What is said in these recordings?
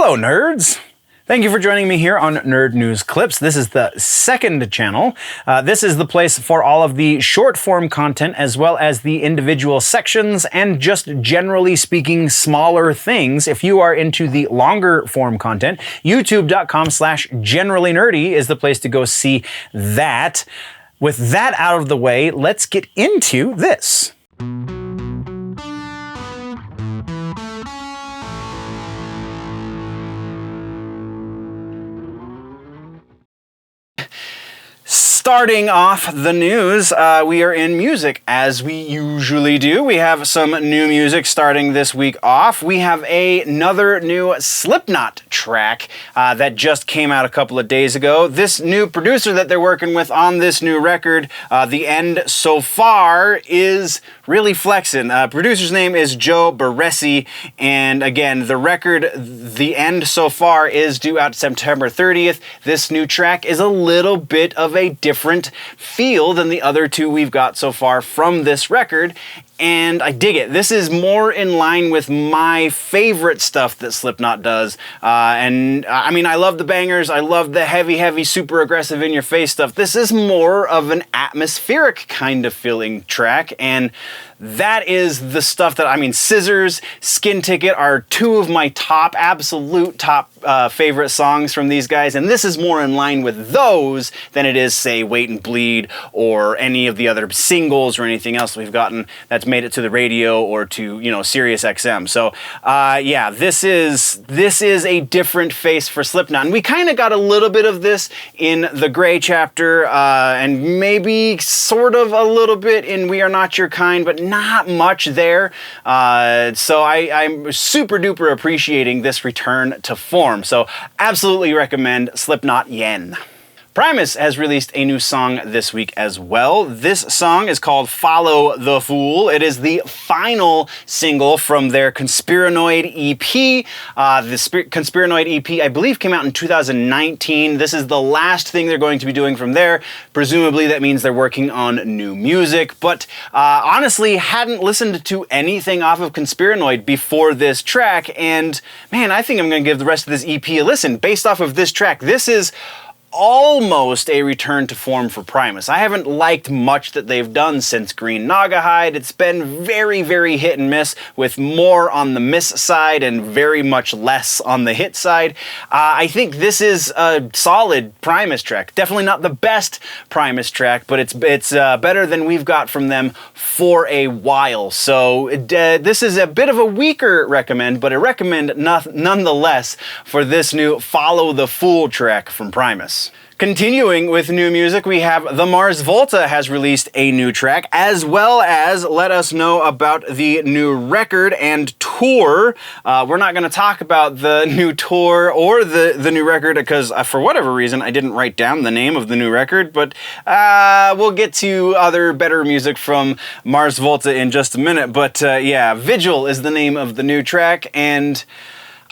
Hello, nerds! Thank you for joining me here on Nerd News Clips. This is the second channel. This is the place for all of the short-form content as well as the individual sections and just generally speaking smaller things. If you are into the longer form content, youtube.com/generallynerdy is the place to go see that. With that out of the way, let's get into this. Starting off the news, we are in music, as we usually do. We have some new music starting this week off. We have another new Slipknot track that just came out a couple of days ago. This new producer that they're working with on this new record, The End So Far, is really flexing. Producer's name is Joe Barresi, and again, the record, The End So Far, is due out September 30th. This new track is a little bit of a different feel than the other two we've got so far from this record, and I dig it. This is more in line with my favorite stuff that Slipknot does, and I mean, I love the bangers, I love the heavy, super aggressive in-your-face stuff. This is more of an atmospheric kind of feeling track, and that is the stuff that, I mean, Scissors, Skin Ticket are two of my absolute top favorite songs from these guys, and this is more in line with those than it is, say, Wait and Bleed or any of the other singles or anything else we've gotten that's made it to the radio or to, you know, Sirius XM. So, yeah, this is a different face for Slipknot, and we kind of got a little bit of this in The Gray Chapter, and maybe sort of a little bit in We Are Not Your Kind, but not much there. So I'm super duper appreciating this return to form. So absolutely recommend Slipknot Yen. Primus has released a new song this week as well. This song is called Follow the Fool. It is the final single from their Conspiranoid EP. The Conspiranoid EP, I believe, came out in 2019. This is the last thing they're going to be doing from there. Presumably that means they're working on new music, but honestly hadn't listened to anything off of Conspiranoid before this track, and man, I think I'm going to give the rest of this EP a listen. Based off of this track, this is almost a return to form for Primus. I haven't liked much that they've done since Green Naugahyde. It's been very hit and miss, with more on the miss side and very much less on the hit side. I think this is a solid Primus track. Definitely not the best Primus track, but it's better than we've got from them for a while. So this is a bit of a weaker recommend, but a recommend nonetheless for this new Follow the Fool track from Primus. Continuing with new music, we have the Mars Volta has released a new track, as well as let us know about the new record and tour. We're not going to talk about the new tour or the new record because for whatever reason I didn't write down the name of the new record, but we'll get to other better music from Mars Volta in just a minute. But yeah, Vigil is the name of the new track, and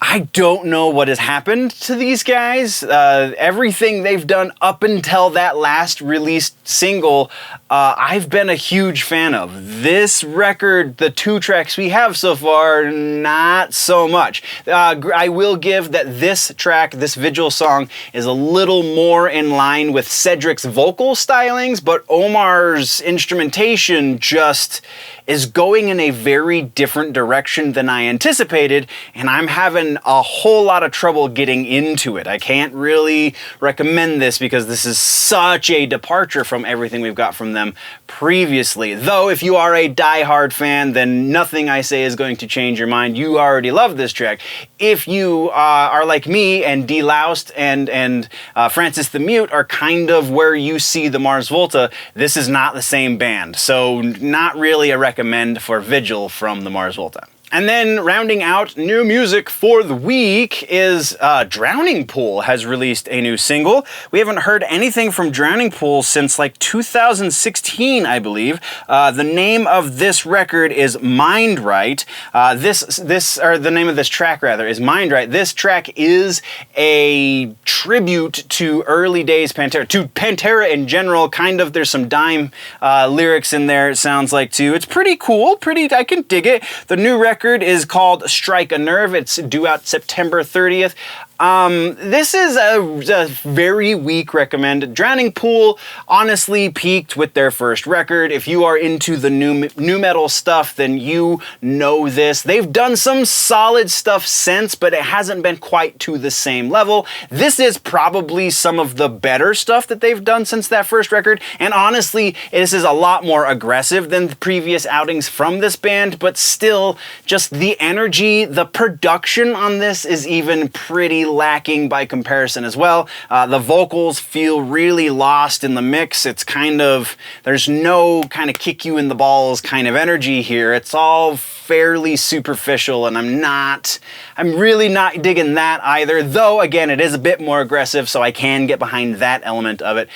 I don't know what has happened to these guys. Everything they've done up until that last released single, I've been a huge fan of. This record, the two tracks we have so far, not so much. I will give that this track, this Vigil song, is a little more in line with Cedric's vocal stylings, but Omar's instrumentation just is going in a very different direction than I anticipated, and I'm having a whole lot of trouble getting into it. I can't really recommend this because this is such a departure from everything we've got from them previously. Though, if you are a die-hard fan, then nothing I say is going to change your mind. You already love this track. If you are like me, and De-Loused and Francis the Mute are kind of where you see the Mars Volta, this is not the same band. So not really a recommend for Vigil from the Mars Volta. And then rounding out new music for the week is Drowning Pool has released a new single. We haven't heard anything from Drowning Pool since like 2016, I believe. The name of this record is Mind Right. Or the name of this track rather is Mind Right. This track is a tribute to early days Pantera, to Pantera in general. Kind of, there's some Dime lyrics in there, it sounds like too. It's pretty cool, I can dig it. The new record record is called Strike a Nerve. It's due out September 30th. This is a very weak recommend. Drowning Pool honestly peaked with their first record. If you are into the new metal stuff, then you know this. They've done some solid stuff since, but it hasn't been quite to the same level. This is probably some of the better stuff that they've done since that first record, and honestly, this is a lot more aggressive than the previous outings from this band, but still, just the energy, the production on this is even pretty lacking by comparison as well. The vocals feel really lost in the mix. It's kind of, there's no kind of kick you in the balls kind of energy here. It's all fairly superficial, and I'm really not digging that either, though again, it is a bit more aggressive, so I can get behind that element of it.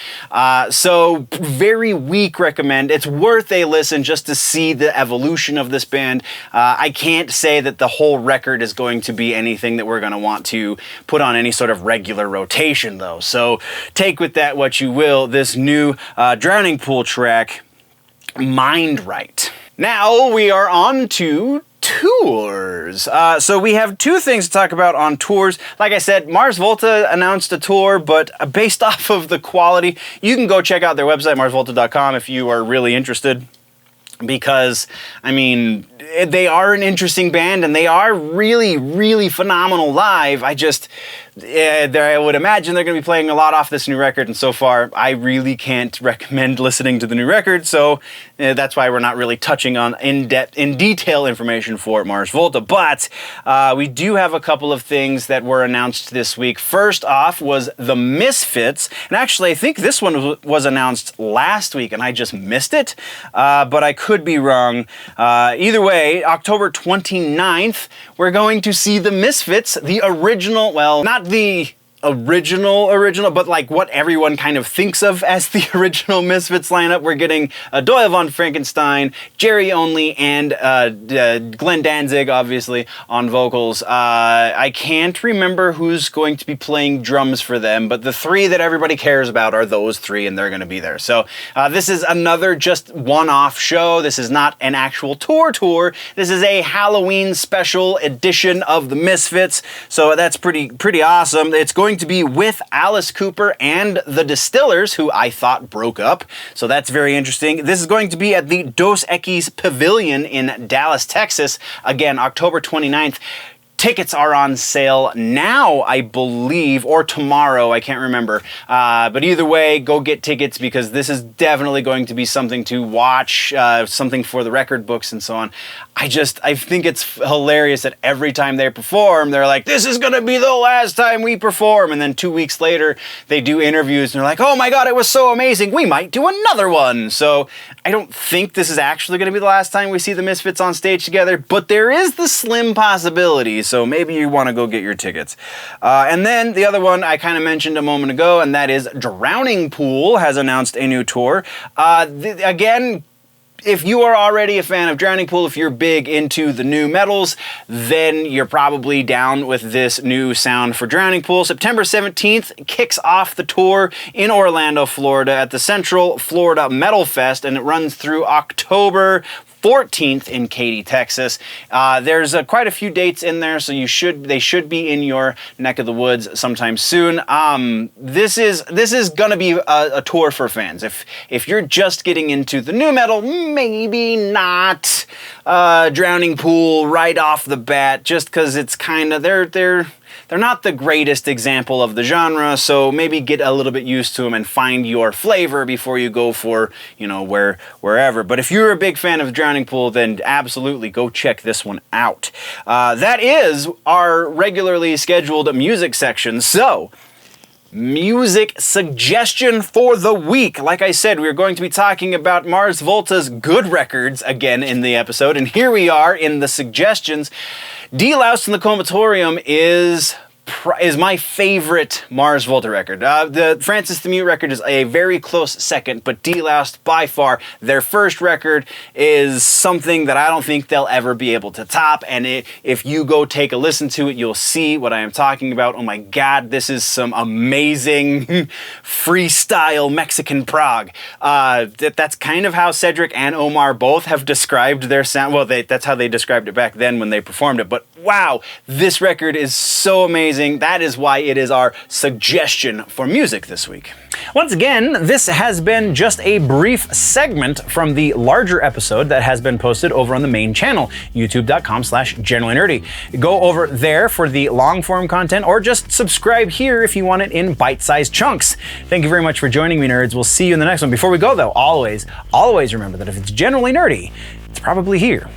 So very weak recommend. It's worth a listen just to see the evolution of this band. I can't say that the whole record is going to be anything that we're going to want to put on any sort of regular rotation though. So take with that what you will. This new Drowning Pool track, Mind Right. Now we are on to tours. So we have two things to talk about on tours. Like I said, Mars Volta announced a tour, but based off of the quality, you can go check out their website, marsvolta.com, if you are really interested. Because, I mean, they are an interesting band and they are really, really phenomenal live. I would imagine they're going to be playing a lot off this new record, and so far I really can't recommend listening to the new record, so that's why we're not really touching on in detail information for Mars Volta. But we do have a couple of things that were announced this week. First off was the Misfits, and actually I think this one was announced last week and I just missed it, but I could be wrong. Either way, October 29th, we're going to see the Misfits, the original, well, not the original, but like what everyone kind of thinks of as the original Misfits lineup. We're getting Doyle von Frankenstein, Jerry Only, and Glenn Danzig, obviously, on vocals. I can't remember who's going to be playing drums for them, but the three that everybody cares about are those three, and they're going to be there. So this is another just one-off show. This is not an actual tour. This is a Halloween special edition of the Misfits, so that's pretty awesome. It's going to be with Alice Cooper and the Distillers, who I thought broke up, so that's very interesting. This is going to be at the Dos Equis Pavillion in Dallas, Texas, again, October 29th. Tickets are on sale now, I believe, or tomorrow, I can't remember. But either way, go get tickets because this is definitely going to be something to watch, something for the record books and so on. I think it's hilarious that every time they perform, they're like, this is going to be the last time we perform. And then 2 weeks later, they do interviews and they're like, oh my God, it was so amazing. We might do another one. So I don't think this is actually going to be the last time we see the Misfits on stage together, but there is the slim possibility. So maybe you want to go get your tickets. And then the other one I kind of mentioned a moment ago, and that is Drowning Pool has announced a new tour. Again, if you are already a fan of Drowning Pool, if you're big into the new metals, then you're probably down with this new sound for Drowning Pool. September 17th kicks off the tour in Orlando, Florida at the Central Florida Metal Fest, and it runs through October 14th in Katy, Texas. There's quite a few dates in there, so they should be in your neck of the woods sometime soon. This is gonna be a tour for fans. If you're just getting into the new metal, maybe not Drowning Pool right off the bat, just because it's kind of they're not the greatest example of the genre, so maybe get a little bit used to them and find your flavor before you go for, wherever. But if you're a big fan of Drowning Pool, then absolutely go check this one out. That is our regularly scheduled music section. So, music suggestion for the week. Like I said, we're going to be talking about Mars Volta's good records again in the episode, and here we are in the suggestions. De-Loused and the Comatorium is is my favorite Mars Volta record. The Francis the Mute record is a very close second, but De-Loused by far, their first record, is something that I don't think they'll ever be able to top. And if you go take a listen to it, you'll see what I am talking about. Oh my God, this is some amazing freestyle Mexican prog. That's kind of how Cedric and Omar both have described their sound. Well, that's how they described it back then when they performed it. But wow, this record is so amazing. That is why it is our suggestion for music this week. Once again, this has been just a brief segment from the larger episode that has been posted over on the main channel, youtube.com/generallynerdy. Go over there for the long form content, or just subscribe here if you want it in bite-sized chunks. Thank you very much for joining me, nerds. We'll see you in the next one. Before we go though, always remember that if it's generally nerdy, it's probably here.